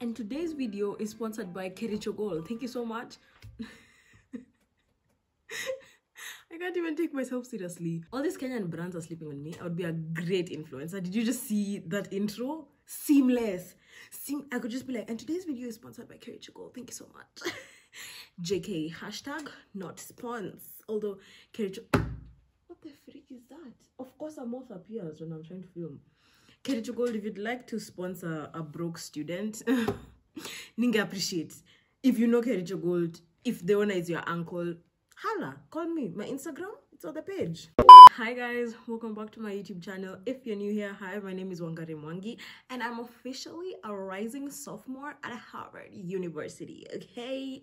And today's video is sponsored by Kerichogol. Thank you so much. I can't even take myself seriously. All these Kenyan brands are sleeping on me. I would be a great influencer. Did you just see that intro? Seamless. I could just be like, and today's video is sponsored by Kerichogol. Thank you so much. JK, hashtag not spons. Although Kerichogol, what the freak is that? Of course, a mouth appears when I'm trying to film. Kerichogol, if you'd like to sponsor a broke student, Ninga appreciate. If you know Kerichogol, if the owner is your uncle, holla, call me. My Instagram, it's on the page. Hi guys, welcome back to my YouTube channel. If you're new here, hi, my name is wangari, and I'm officially a rising sophomore at Harvard University. Okay,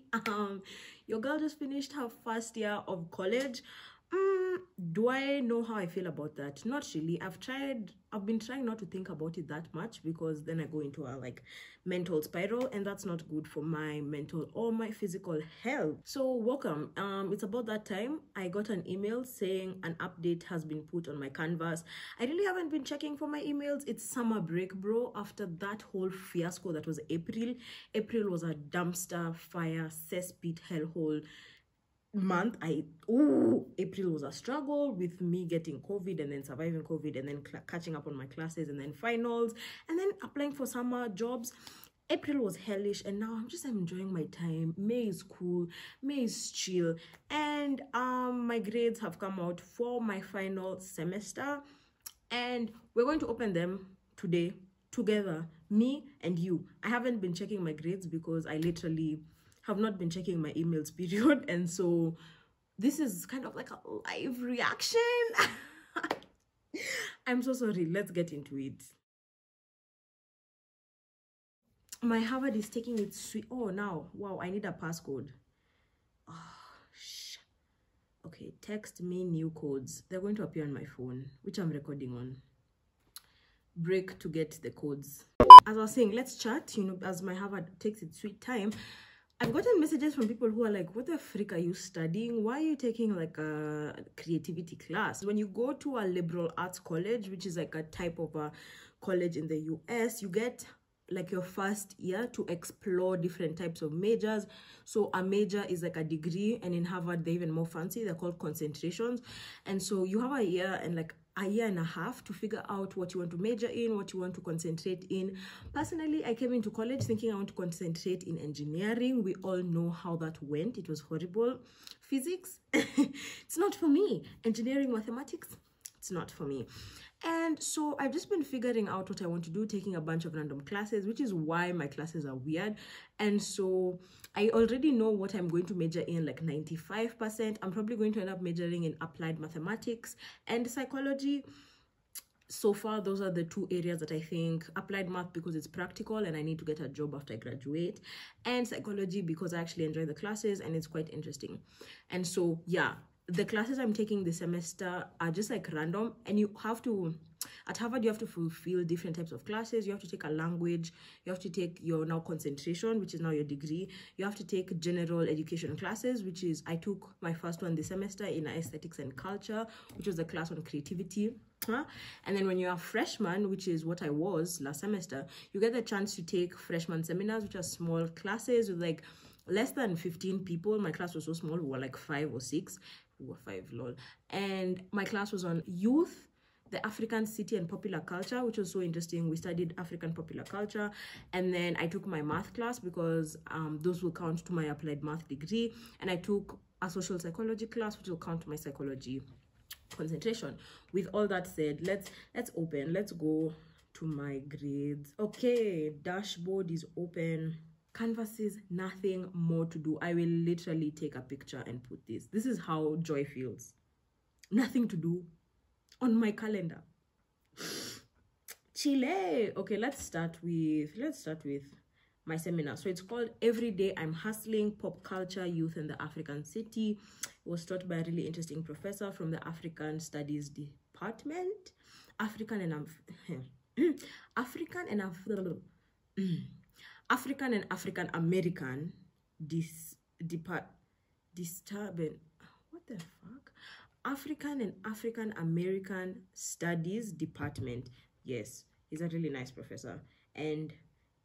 your girl just finished her first year of college. Do I know how I feel about that? Not really. I've been trying not to think about it that much, because then I go into a mental spiral, and that's not good for my mental or my physical health. So welcome. It's about that time. I got an email saying an update has been put on my canvas. I really haven't been checking for my emails. It's summer break, bro. After that whole fiasco that was April was a dumpster fire cesspit hellhole month. April was a struggle with me getting COVID and then surviving COVID and then catching up on my classes and then finals and then applying for summer jobs. April was hellish, and now I'm just enjoying my time. May is cool, May is chill, and my grades have come out for my final semester, and we're going to open them today together, me and you. I haven't been checking my grades because I literally have not been checking my emails, period. And so this is kind of like a live reaction. I'm so sorry. Let's get into it. My Harvard is taking its sweet. Oh, now. Wow, I need a passcode. Okay, text me new codes. They're going to appear on my phone, which I'm recording on. Break to get the codes. As I was saying, let's chat, as my Harvard takes its sweet time. I've gotten messages from people who are like, what the frick are you studying? Why are you taking like a creativity class? When you go to a liberal arts college, which is like a type of a college in the US, you get like your first year to explore different types of majors. So a major is like a degree, and in Harvard they're even more fancy. They're called concentrations. And so you have a year and like a year and a half to figure out what you want to major in, what you want to concentrate in. Personally, I came into college thinking I want to concentrate in engineering. We all know how that went. It was horrible. Physics, it's not for me. Engineering, mathematics, it's not for me. And so I've just been figuring out what I want to do, taking a bunch of random classes, which is why my classes are weird. And so I already know what I'm going to major in, like 95%. I'm probably going to end up majoring in applied mathematics and psychology. So far, those are the two areas that I think. Applied math because it's practical and I need to get a job after I graduate, and psychology because I actually enjoy the classes and it's quite interesting. And so yeah, the classes I'm taking this semester are just like random, and you have to, at Harvard, you have to fulfill different types of classes. You have to take a language, you have to take your now concentration, which is now your degree. You have to take general education classes, which is, I took my first one this semester in aesthetics and culture, which was a class on creativity. And then when you're a freshman, which is what I was last semester, you get the chance to take freshman seminars, which are small classes with like less than 15 people. My class was so small, we were like 5 or 6. We were 5, lol. And my class was on youth, the African city and popular culture, which was so interesting. We studied African popular culture. And then I took my math class because those will count to my applied math degree. And I took a social psychology class, which will count to my psychology concentration. With all that said, let's go to my grades. Okay, dashboard is open. Canvases, nothing more to do. I will literally take a picture and put this is how joy feels. Nothing to do on my calendar. Chile. Okay, let's start with my seminar. So it's called Every Day I'm Hustling, Pop Culture, Youth and the African City. It was taught by a really interesting professor from the African Studies Department. African and African American disturbing. What the fuck? African and African American Studies Department. Yes, he's a really nice professor. And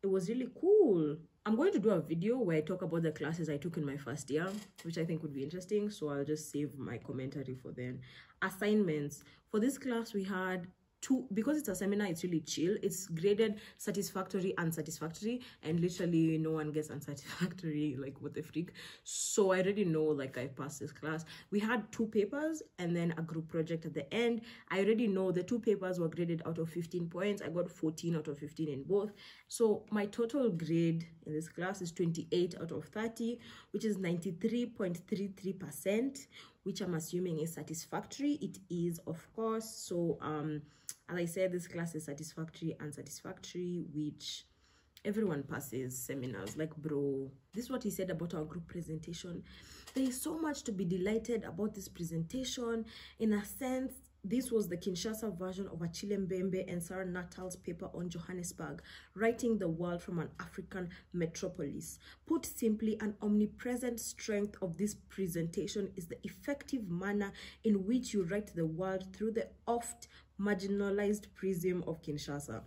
it was really cool. I'm going to do a video where I talk about the classes I took in my first year, which I think would be interesting, so I'll just save my commentary for then. Assignments. For this class, we had two, because it's a seminar, it's really chill. It's graded satisfactory, unsatisfactory, and literally no one gets unsatisfactory, like what the freak. So I already know, like, I passed this class. We had 2 papers and then a group project at the end. I already know the 2 papers were graded out of 15 points. I got 14 out of 15 in both. So my total grade in this class is 28 out of 30, which is 93.33%, which I'm assuming is satisfactory. It is, of course. So as I said, this class is satisfactory, unsatisfactory, which everyone passes seminars. Like, bro, this is what he said about our group presentation. There is so much to be delighted about this presentation. In a sense, this was the Kinshasa version of Achille Mbembe and Sarah Natal's paper on Johannesburg, writing the world from an African metropolis. Put simply, an omnipresent strength of this presentation is the effective manner in which you write the world through the oft marginalized prism of Kinshasa.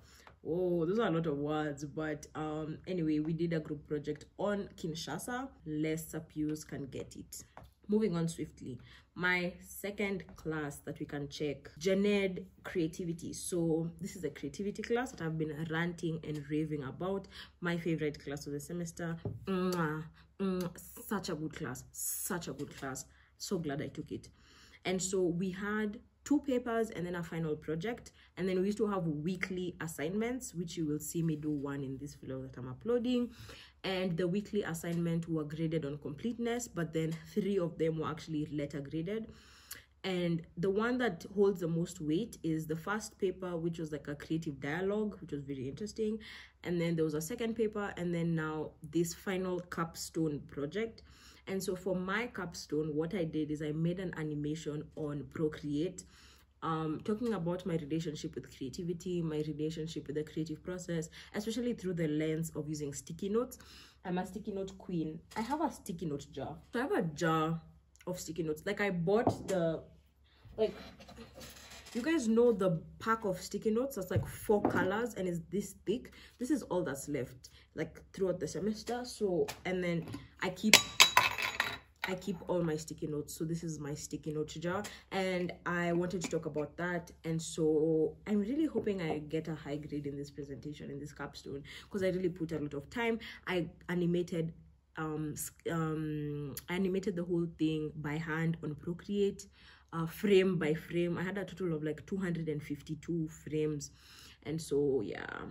Oh, those are a lot of words, but anyway, we did a group project on Kinshasa. Less abuse can get it. Moving on swiftly, my second class that we can check, Gened Creativity. So this is a creativity class that I've been ranting and raving about. My favorite class of the semester. Such a good class, such a good class. So glad I took it. And so we had 2 papers and then a final project, and then we used to have weekly assignments, which you will see me do one in this video that I'm uploading. And the weekly assignment were graded on completeness, but then 3 of them were actually letter graded. And the one that holds the most weight is the first paper, which was like a creative dialogue, which was very interesting. And then there was a second paper, and then now this final capstone project. And so for my capstone, what I did is I made an animation on Procreate, talking about my relationship with creativity, my relationship with the creative process, especially through the lens of using sticky notes. I'm a sticky note queen. I have a sticky note jar. So I have a jar of sticky notes. Like, I bought the, like, you guys know the pack of sticky notes that's like 4 colors and it's this thick. This is all that's left, like, throughout the semester. So, and then I keep all my sticky notes. So this is my sticky note jar, and I wanted to talk about that. And so I'm really hoping I get a high grade in this presentation, in this capstone, because I really put a lot of time. I animated the whole thing by hand on Procreate, frame by frame. I had a total of like 252 frames. And so yeah.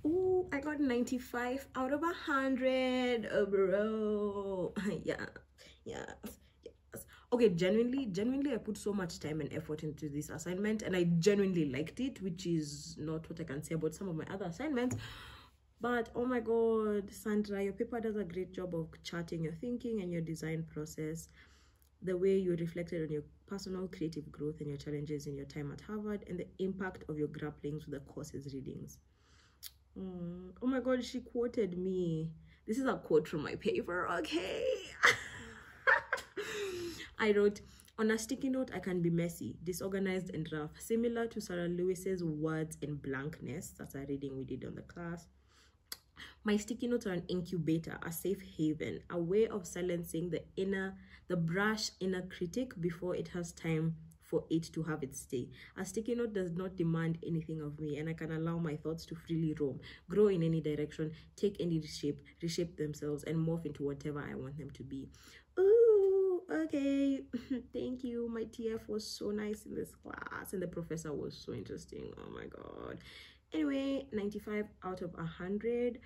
Oh, I got 95 out of 100, bro. Yes. Okay, genuinely I put so much time and effort into this assignment, and I genuinely liked it, which is not what I can say about some of my other assignments. But oh my god, Sandra, your paper does a great job of charting your thinking and your design process, the way you reflected on your personal creative growth and your challenges in your time at Harvard, and the impact of your grapplings with the course's readings. Oh my god, she quoted me. This is a quote from my paper, okay? I wrote, on a sticky note, I can be messy, disorganized, and rough, similar to Sarah Lewis's words in blankness. That's a reading we did on the class. My sticky notes are an incubator, a safe haven, a way of silencing the brash inner critic before it has time for it to have its stay. A sticky note does not demand anything of me, and I can allow my thoughts to freely roam, grow in any direction, take any shape, reshape themselves, and morph into whatever I want them to be. Ooh, okay. Thank you. My TF was so nice in this class, and the professor was so interesting. Oh my god. Anyway, 95 out of 100.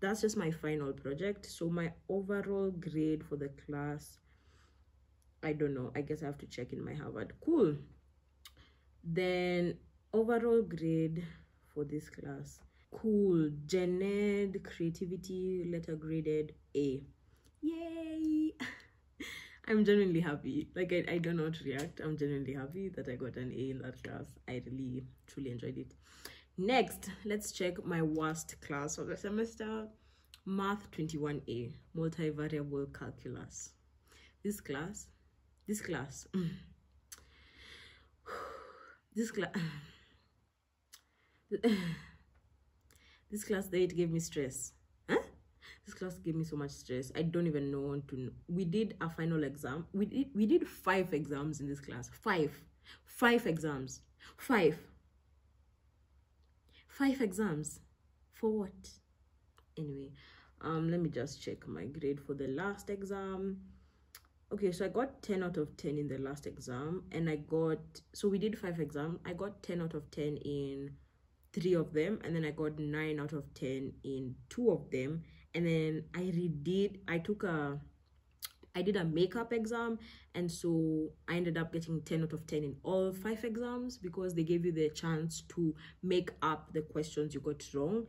That's just my final project. So my overall grade for the class, I don't know, I guess I have to check in my Harvard. Cool. Then overall grade for this class, cool. Gened Creativity, letter graded A. Yay. I'm genuinely happy. Like, I don't know how to react. I'm genuinely happy that I got an A in that class. I really truly enjoyed it. Next, let's check my worst class of the semester. Math 21A, multivariable calculus. This class This class, it gave me stress. Huh? This class gave me so much stress. I don't even know to know. We did a final exam. We did 5 exams in this class. 5 exams. 5 exams. For what? Anyway, let me just check my grade for the last exam. Okay, so I got 10 out of 10 in the last exam, and so we did 5 exams. I got 10 out of 10 in 3 of them, and then I got 9 out of 10 in 2 of them. And then I did a makeup exam, and so I ended up getting 10 out of 10 in all 5 exams, because they gave you the chance to make up the questions you got wrong.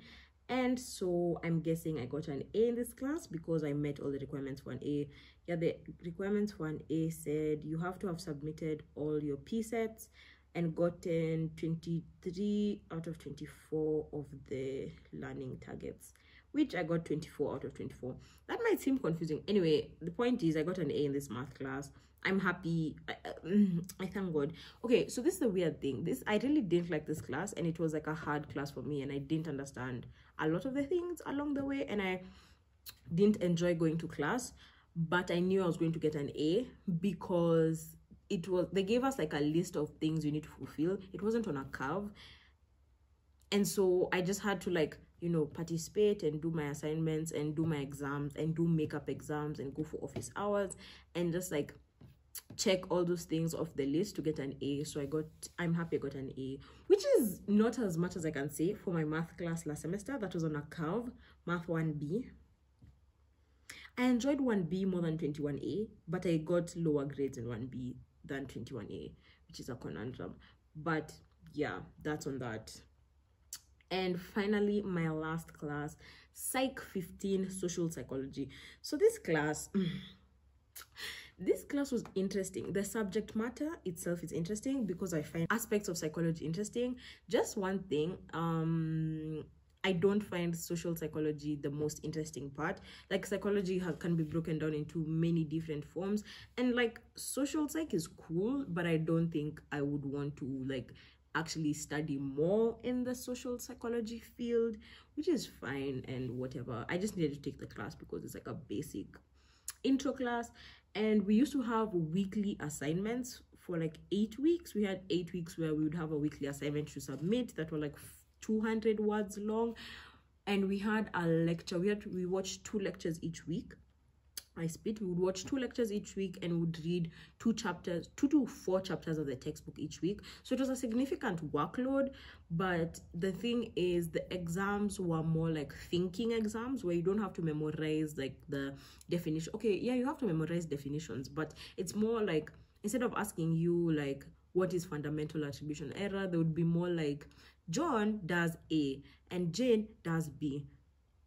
And so I'm guessing I got an A in this class because I met all the requirements for an A. Yeah, the requirements for an A said you have to have submitted all your P sets and gotten 23 out of 24 of the learning targets, which I got 24 out of 24. That might seem confusing. Anyway, the point is I got an A in this math class. I'm happy. I thank God. Okay, so this is the weird thing. I really didn't like this class, and it was like a hard class for me, and I didn't understand a lot of the things along the way, and I didn't enjoy going to class, but I knew I was going to get an A because they gave us like a list of things you need to fulfill. It wasn't on a curve, and so I just had to, like, you know, participate and do my assignments and do my exams and do makeup exams and go for office hours and just like check all those things off the list to get an A. So I'm happy I got an A, which is not as much as I can say for my math class last semester. That was on a curve, math 1B. I enjoyed 1B more than 21A, but I got lower grades in 1B than 21A, which is a conundrum. But yeah, that's on that. And finally, my last class, Psych 15, Social Psychology. So this class was interesting. The subject matter itself is interesting because I find aspects of psychology interesting. Just one thing, I don't find social psychology the most interesting part. Like, psychology can be broken down into many different forms, and like social psych is cool, but I don't think I would want to like actually study more in the social psychology field, which is fine and whatever. I just needed to take the class because it's like a basic intro class. And we used to have weekly assignments for like 8 weeks. We had 8 weeks where we would have a weekly assignment to submit that were like 200 words long, and we had a lecture. We watched 2 lectures each week. We would watch 2 lectures each week and would read 2 to 4 chapters of the textbook each week. So it was a significant workload, but the thing is the exams were more like thinking exams where you don't have to memorize like the definition. Okay, yeah, you have to memorize definitions, but it's more like, instead of asking you like what is fundamental attribution error, there would be more like John does A and Jane does B.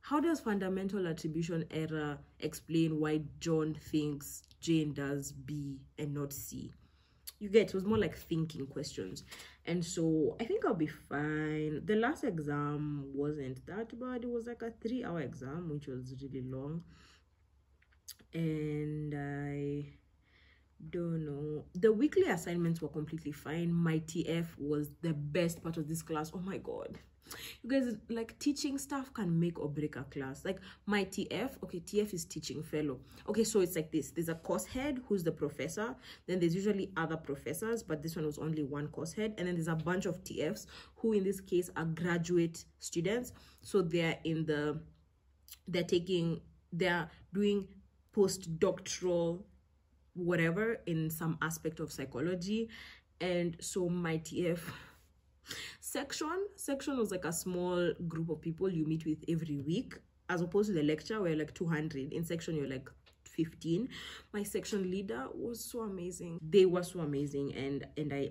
How does fundamental attribution error explain why John thinks Jane does B and not C? You get, it was more like thinking questions. And so I think I'll be fine. The last exam wasn't that bad. It was like a 3-hour exam, which was really long. And I don't know. The weekly assignments were completely fine. My TF was the best part of this class. Oh my God. You guys, like, teaching stuff can make or break a class. Like my TF, okay, TF is teaching fellow. Okay, so it's like this. There's a course head who's the professor. Then there's usually other professors, but this one was only one course head. And then there's a bunch of TFs who in this case are graduate students. So they're doing postdoctoral whatever in some aspect of psychology. And so my TF section was like a small group of people you meet with every week, as opposed to the lecture where like 200. In section you're like 15. My section leader was so amazing. They were so amazing, and I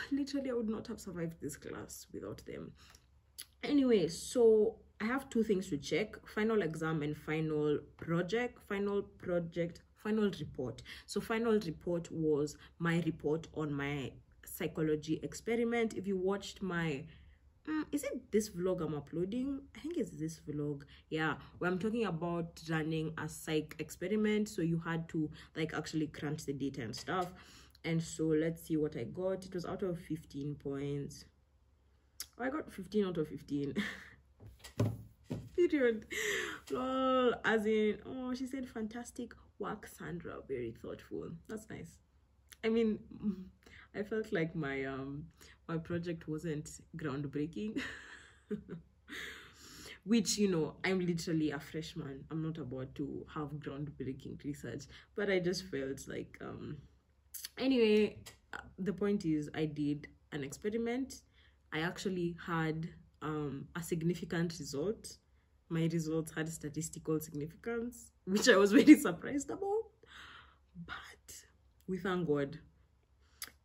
literally I would not have survived this class without them. Anyway, so I have 2 things to check: final exam and final project. Final report. So final report was my report on my psychology experiment. If you watched my is it this vlog I'm uploading? I think it's this vlog, yeah, where I'm talking about running a psych experiment. So you had to like actually crunch the data and stuff. And so let's see what I got. It was out of 15 points. I got 15 out of 15. Period. Lol. As in, oh, she said fantastic work, Sandra, very thoughtful. That's nice. I mean, I felt like my my project wasn't groundbreaking. Which, you know, I'm literally a freshman. I'm not about to have groundbreaking research, but I just felt like anyway, the point is I did an experiment. I actually had a significant result. My results had statistical significance, which I was very surprised about, but we thank God.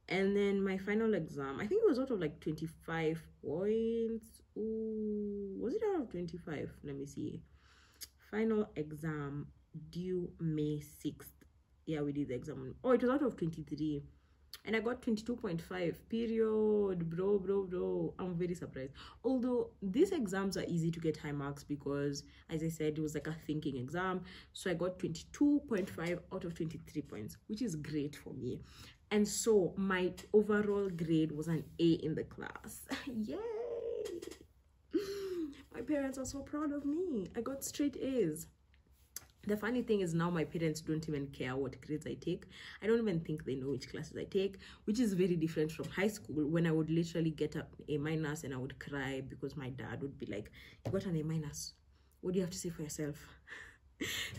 And then my final exam, I think it was out of like 25 points. Ooh, was it out of 25? Let me see. Final exam due May 6th. Yeah, we did the exam. Oh, it was out of 23. And I got 22.5. Period. Bro. I'm very surprised. Although these exams are easy to get high marks because, as I said, it was like a thinking exam. So I got 22.5 out of 23 points, which is great for me. And so my overall grade was an A in the class. Yay! My parents are so proud of me. I got straight A's. The funny thing is now my parents don't even care what grades I take. I don't even think they know which classes I take, which is very different from high school when I would literally get an A- and I would cry because my dad would be like, you got an A-. What do you have to say for yourself?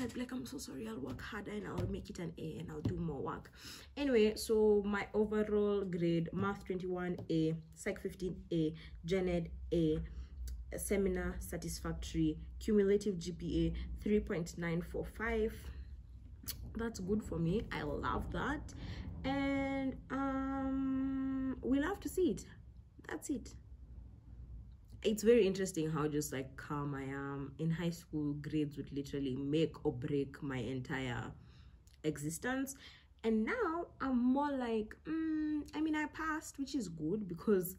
I'd be like, I'm so sorry, I'll work harder and I'll make it an A and I'll do more work. Anyway, so my overall grade, math 21 A, psych 15 A, gen ed A, seminar satisfactory, cumulative GPA 3.945. That's good for me. I love that. And we'll have to see it. That's it. It's very interesting how just like calm I am. In high school, grades would literally make or break my entire existence, and now I'm more like I mean, I passed, which is good because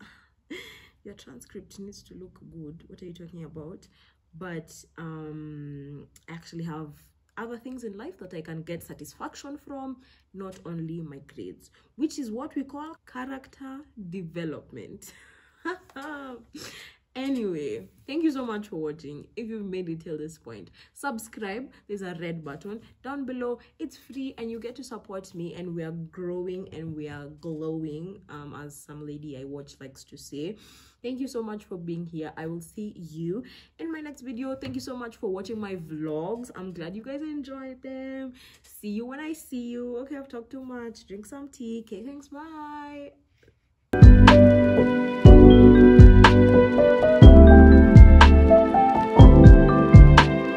your transcript needs to look good. What are you talking about? But I actually have other things in life that I can get satisfaction from, not only my grades, which is what we call character development. Anyway, thank you so much for watching. If you've made it till this point, subscribe. There's a red button down below. It's free and you get to support me, and we are growing and we are glowing, as some lady I watch likes to say. Thank you so much for being here. I will see you in my next video. Thank you so much for watching my vlogs. I'm glad you guys enjoyed them. See you when I see you. Okay, I've talked too much. Drink some tea. Okay, thanks. Bye.